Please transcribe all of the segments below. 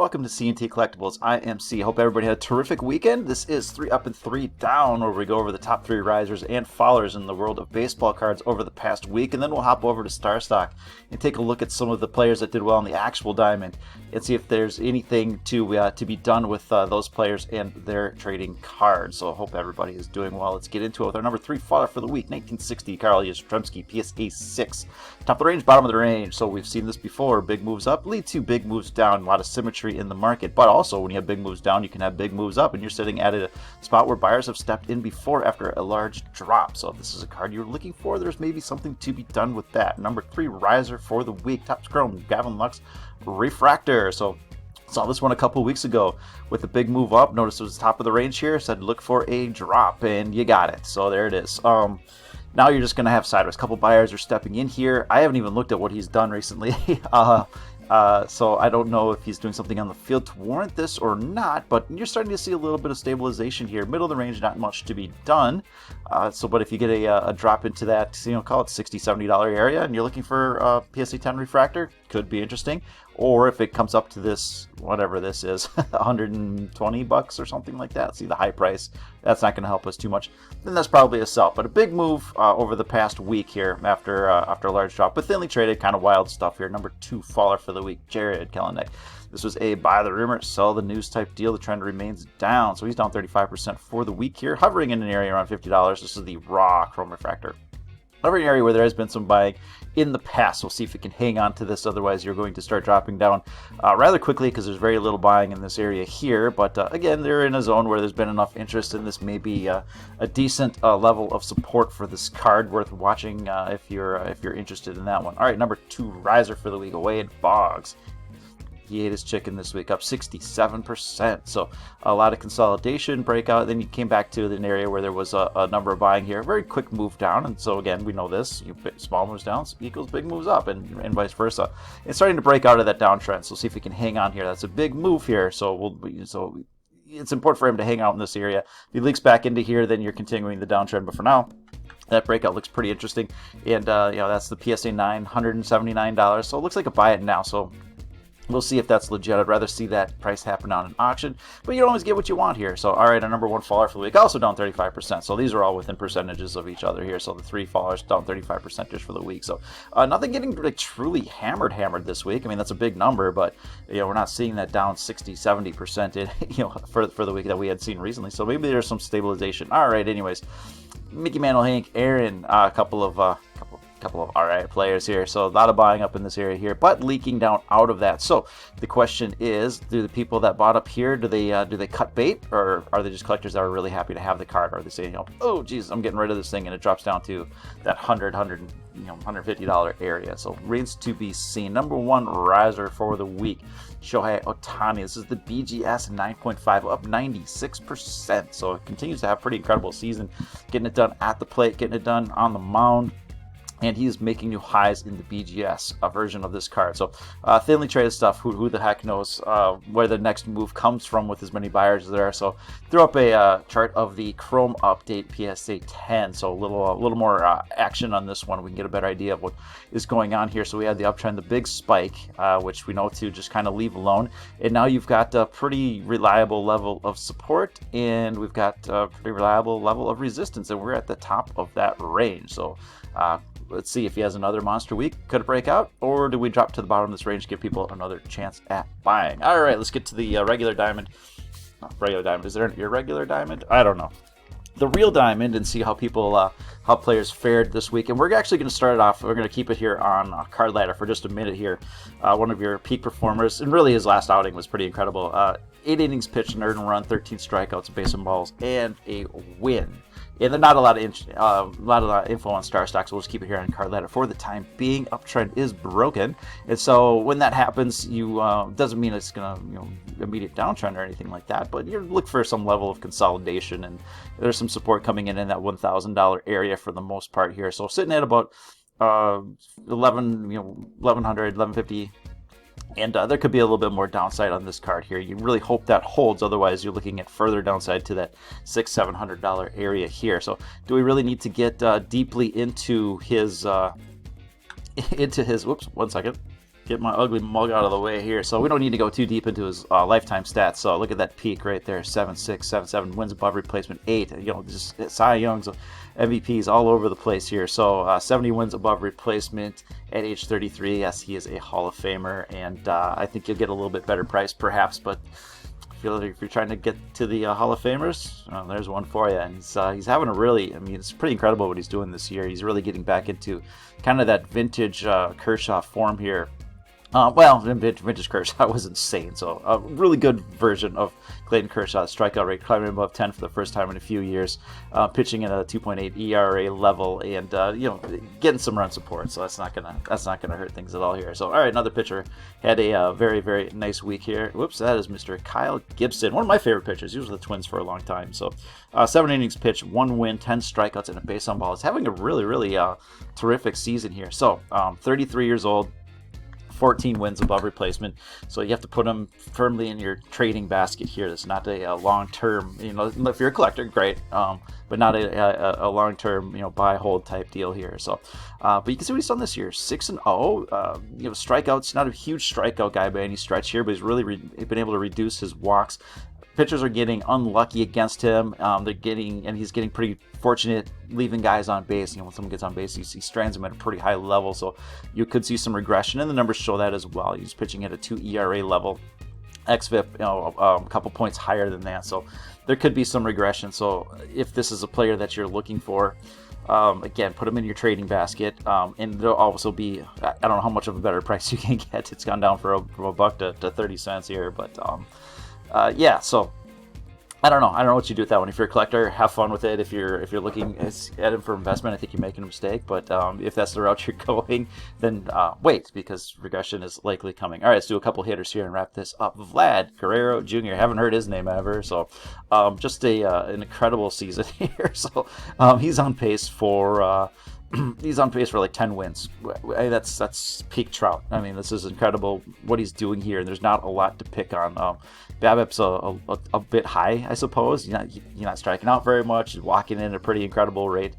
Welcome to C&T Collectibles. I am C. Hope everybody had a terrific weekend. This is 3 Up and 3 Down, where we go over the top 3 risers and fallers in the world of baseball cards over the past week, and then we'll hop over to Star Stock and take a look at some of the players that did well on the actual diamond and see if there's anything to be done with those players and their trading cards. So I hope everybody is doing well. Let's get into it with our number 3 faller for the week, 1960 Carl Yastrzemski, PSA 6. Top of the range, bottom of the range. So we've seen this before. Big moves up lead to big moves down. A lot of symmetry in the market, but also when you have big moves down, you can have big moves up, and you're sitting at a spot where buyers have stepped in before after a large drop. So if this is a card you're looking for, there's maybe something to be done with that. Number 3 riser for the week, Topps Chrome, Gavin Lux Refractor. So saw this one a couple weeks ago with a big move up. Notice it was top of the range here. Said look for a drop, and you got it. So there it is. Now you're just going to have sideways. A couple buyers are stepping in here. I haven't even looked at what he's done recently. So I don't know if he's doing something on the field to warrant this or not, but you're starting to see a little bit of stabilization here. Middle of the range, not much to be done. But if you get a drop into that, call it $60, $70 area, and you're looking for a PSA 10 refractor, could be interesting. Or if it comes up to this, whatever this is, $120 or something like that, see the high price, that's not going to help us too much, then that's probably a sell. But a big move over the past week here after a large drop, but thinly traded, kind of wild stuff here. Number 2 faller for the week, Jared Kelenic. This was a buy the rumor, sell the news type deal. The trend remains down, so he's down 35% for the week here, hovering in an area around $50. This is the raw chrome refractor. Another area where there has been some buying in the past. We'll see if we can hang on to this. Otherwise, you're going to start dropping down rather quickly because there's very little buying in this area here. But again, they're in a zone where there's been enough interest, and this may be a decent level of support for this card, worth watching if you're interested in that one. All right, number 2 riser for the week, Wade Boggs. He ate his chicken this week, up 67%. So a lot of consolidation, breakout. Then you came back to an area where there was a number of buying here. Very quick move down. And so again, we know this. Small moves down equals big moves up, and vice versa. It's starting to break out of that downtrend. So see if we can hang on here. That's a big move here. So it's important for him to hang out in this area. If he leaks back into here, then you're continuing the downtrend. But for now, that breakout looks pretty interesting. And that's the PSA 9, $179. So it looks like a buy it now. So we'll see if that's legit. I'd rather see that price happen on an auction, but you don't always get what you want here. So, all right, our number 1 faller for the week, also down 35%. So these are all within percentages of each other here. So the 3 fallers down 35% just for the week. So nothing getting truly hammered this week. I mean, that's a big number, but we're not seeing that down 60, 70% for the week that we had seen recently. So maybe there's some stabilization. All right, anyways, Mickey Mantle, Hank Aaron, a couple of alright players here. So a lot of buying up in this area here, but leaking down out of that. So the question is, do the people that bought up here, do they cut bait, or are they just collectors that are really happy to have the card? Or are they saying, oh geez, I'm getting rid of this thing, and it drops down to that $150 area? So remains to be seen. Number 1 riser for the week, Shohei Ohtani. This is the BGS 9.5, up 96%. So it continues to have a pretty incredible season, getting it done at the plate, getting it done on the mound. And he's making new highs in the BGS version of this card. So thinly traded stuff. Who the heck knows where the next move comes from with as many buyers as there are. So throw up a chart of the Chrome update PSA 10. So a little more action on this one. We can get a better idea of what is going on here. So we had the uptrend, the big spike, which we know to just kind of leave alone. And now you've got a pretty reliable level of support, and we've got a pretty reliable level of resistance, and we're at the top of that range. So let's see if he has another monster week. Could it break out, or do we drop to the bottom of this range, give people another chance at buying? All right, let's get to the regular diamond. Regular diamond. Is there an irregular diamond? I don't know. The real diamond, and see how how players fared this week. And we're actually going to start it off. We're going to keep it here on Card Ladder for just a minute here. One of your peak performers, and really his last outing was pretty incredible. 8 innings pitched, an earned run, 13 strikeouts, base and balls, and a win. Yeah, there's not a lot of info on Star Stock, so we'll just keep it here on Card Ladder for the time being. Uptrend is broken, and so when that happens, you doesn't mean it's gonna immediate downtrend or anything like that, but you look for some level of consolidation, and there's some support coming in that $1,000 area for the most part here. So sitting at about 1150. And there could be a little bit more downside on this card here. You really hope that holds. Otherwise, you're looking at further downside to that $600-700 area here. So do we really need to get deeply into his, whoops, 1 second. get my ugly mug out of the way here. So we don't need to go too deep into his lifetime stats. So look at that peak right there: 7.6, 7.7, wins above replacement, 8. Just Cy Young's, MVPs all over the place here. So 70 wins above replacement at age 33. Yes, he is a Hall of Famer, and I think you'll get a little bit better price perhaps, but I feel like if you're trying to get to the Hall of Famers, there's one for you. And he's having a really, it's pretty incredible what he's doing this year. He's really getting back into kind of that vintage Kershaw form here. Vintage Kershaw was insane. So a really good version of Clayton Kershaw's strikeout rate, climbing above 10 for the first time in a few years, pitching at a 2.8 ERA level, and getting some run support. So that's not gonna hurt things at all here. So all right, another pitcher had a very, very nice week here. Whoops, that is Mr. Kyle Gibson, one of my favorite pitchers. He was with the Twins for a long time. So 7 innings pitched, 1 win, 10 strikeouts, and a base on balls. Having a really, really terrific season here. So 33 years old. 14 wins above replacement, so you have to put him firmly in your trading basket here. It's not a long-term, if you're a collector, great, but not a long-term, buy hold type deal here. So, but you can see what he's done this year: 6-0. Strikeouts, not a huge strikeout guy by any stretch here, but he's really been able to reduce his walks. Pitchers are getting unlucky against him. He's getting pretty fortunate leaving guys on base. When someone gets on base, he strands them at a pretty high level. So you could see some regression, and the numbers show that as well. He's pitching at a 2 ERA level. xFIP, a couple points higher than that. So there could be some regression. So if this is a player that you're looking for, again, put him in your trading basket, and there'll also be, I don't know how much of a better price you can get. It's gone down from $1 to 30 cents here, but so I don't know what you do with that one. If you're a collector, have fun with it. If you're looking at it for investment, I think you're making a mistake. But if that's the route you're going, then wait, because regression is likely coming. All right, let's do a couple hitters here and wrap this up. Vlad Guerrero Jr. Haven't heard his name ever, so just an incredible season here. So he's on pace for. He's on pace for like 10 wins. That's peak Trout. This is incredible what he's doing here, and there's not a lot to pick on. BABIP's a bit high, I suppose. You're not striking out very much. He's walking in at a pretty incredible rate.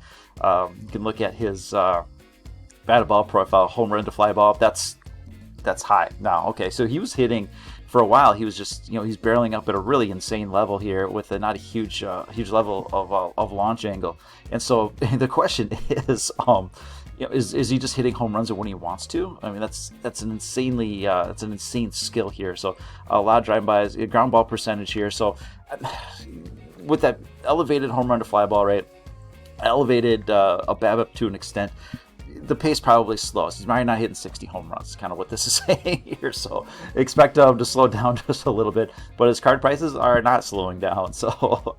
You can look at his batted ball profile, home run to fly ball. That's high. Now, okay, so he was hitting. For a while, he was just, he's barreling up at a really insane level here with not a huge level of launch angle. And so the question is, is he just hitting home runs when he wants to? That's an insane skill here. So a lot of drive-bys, ground ball percentage here. So with that elevated home run to fly ball rate, elevated a BABIP to an extent, the pace probably slows. He's probably not hitting 60 home runs. Is kind of what this is saying here. So expect him to slow down just a little bit. But his card prices are not slowing down. So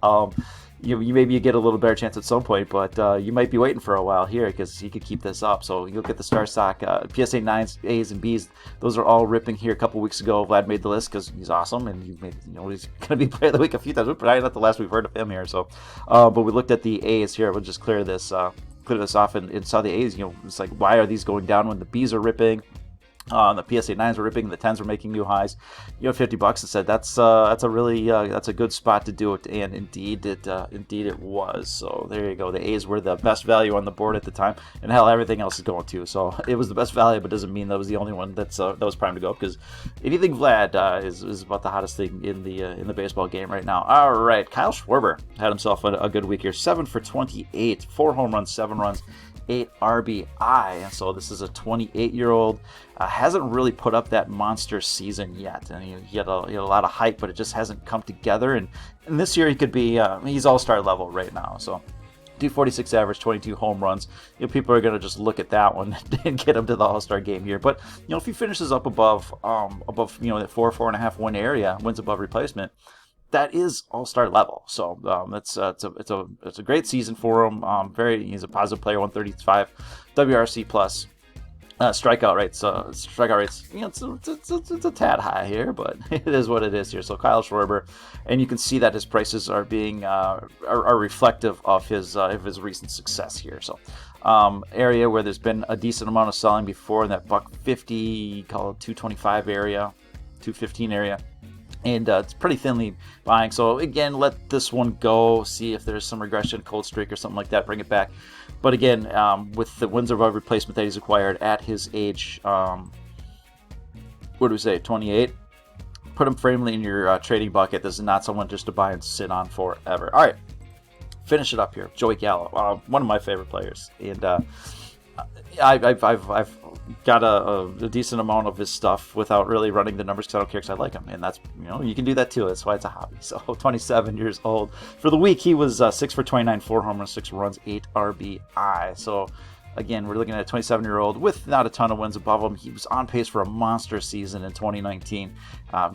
you maybe get a little better chance at some point, but you might be waiting for a while here because he could keep this up. So you look at the star stock, PSA 9s, A's, and B's. Those are all ripping here. A couple weeks ago, Vlad made the list because he's awesome, and he's going to be player of the week a few times. But probably not the last we've heard of him here. So, but we looked at the A's here. We'll just clear this off and saw the A's. It's like, why are these going down when the B's are ripping? The PSA 9s were ripping, the 10s were making new highs. $50 and said that's a really that's a good spot to do it, and indeed it was. So there you go. The A's were the best value on the board at the time, and hell, everything else is going too. So it was the best value, but doesn't mean that was the only one that was primed to go up, because anything Vlad is about the hottest thing in the baseball game right now. All right, Kyle Schwarber had himself a good week here. 7 for 28, 4 home runs, 7 runs, 8 RBI, and so this is a 28-year-old. Hasn't really put up that monster season yet, and he had a lot of hype, but it just hasn't come together. And this year he could be he's all-star level right now. So 246 average, 22 home runs. People are going to just look at that one and get him to the all-star game here. But if he finishes up above that 4.5 win area, wins above replacement, that is all-star level. So it's a great season for him. He's a positive player, 135 WRC plus. Strikeout rates, it's a tad high here, but it is what it is here. So Kyle Schwarber, and you can see that his prices are being are reflective of his recent success here. So area where there's been a decent amount of selling before in that $150, call it 225 area, 215 area. And it's pretty thinly buying. So again, let this one go. See if there's some regression, cold streak or something like that. Bring it back. But again, with the wins above replacement that he's acquired at his age, what do we say, 28. Put him firmly in your trading bucket. This is not someone just to buy and sit on forever. All right, finish it up here. Joey Gallo, one of my favorite players, and I've got a decent amount of his stuff without really running the numbers because I don't care because I like him, and that's, you can do that too. That's why it's a hobby. So 27 years old. For the week, he was 6 for 29, 4 home runs, 6 runs, 8 RBI. So again, we're looking at a 27-year-old with not a ton of wins above him. He was on pace for a monster season in 2019.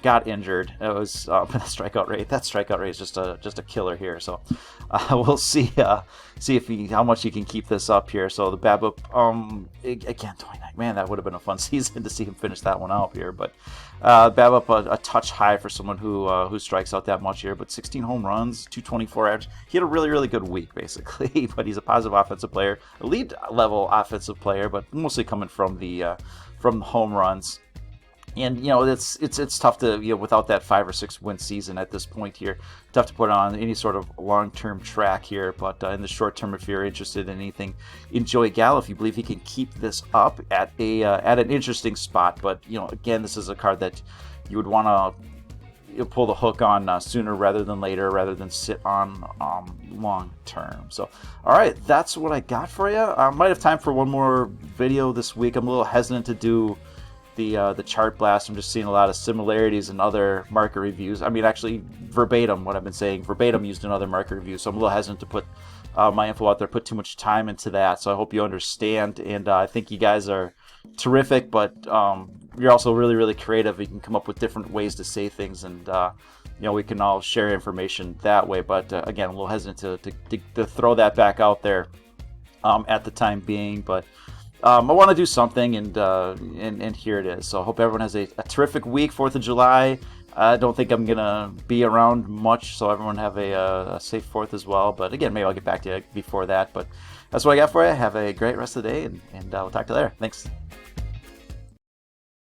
Got injured. It was the strikeout rate. That strikeout rate is just a killer here. So we'll see if how much he can keep this up here. So the BABIP, again, 29. Man, that would have been a fun season to see him finish that one out here. But BABIP a touch high for someone who strikes out that much here. But 16 home runs, 224 average. He had a really, really good week, basically. But he's a positive offensive player, elite level offensive player, but mostly coming from the home runs. And it's tough to without that 5 or 6 win season at this point here, tough to put on any sort of long-term track here. But in the short term, if you're interested in anything, in Joey Gallo, if you believe he can keep this up at an interesting spot. But again, this is a card that you would want to pull the hook on sooner rather than later, rather than sit on long term. So, all right, that's what I got for you. I might have time for one more video this week. I'm a little hesitant to do the chart blast. I'm just seeing a lot of similarities in other market reviews. I mean, actually, verbatim, what I've been saying, verbatim used in other market reviews. So I'm a little hesitant to put my info out there, put too much time into that. So I hope you understand. And I think you guys are terrific, but you're also really, really creative. You can come up with different ways to say things, and we can all share information that way. But again, I'm a little hesitant to throw that back out there at the time being. But I want to do something, and here it is. So I hope everyone has a terrific week, 4th of July. I don't think I'm going to be around much, so everyone have a safe 4th as well. But again, maybe I'll get back to you before that. But that's what I got for you. Have a great rest of the day, and we'll talk to you later. Thanks.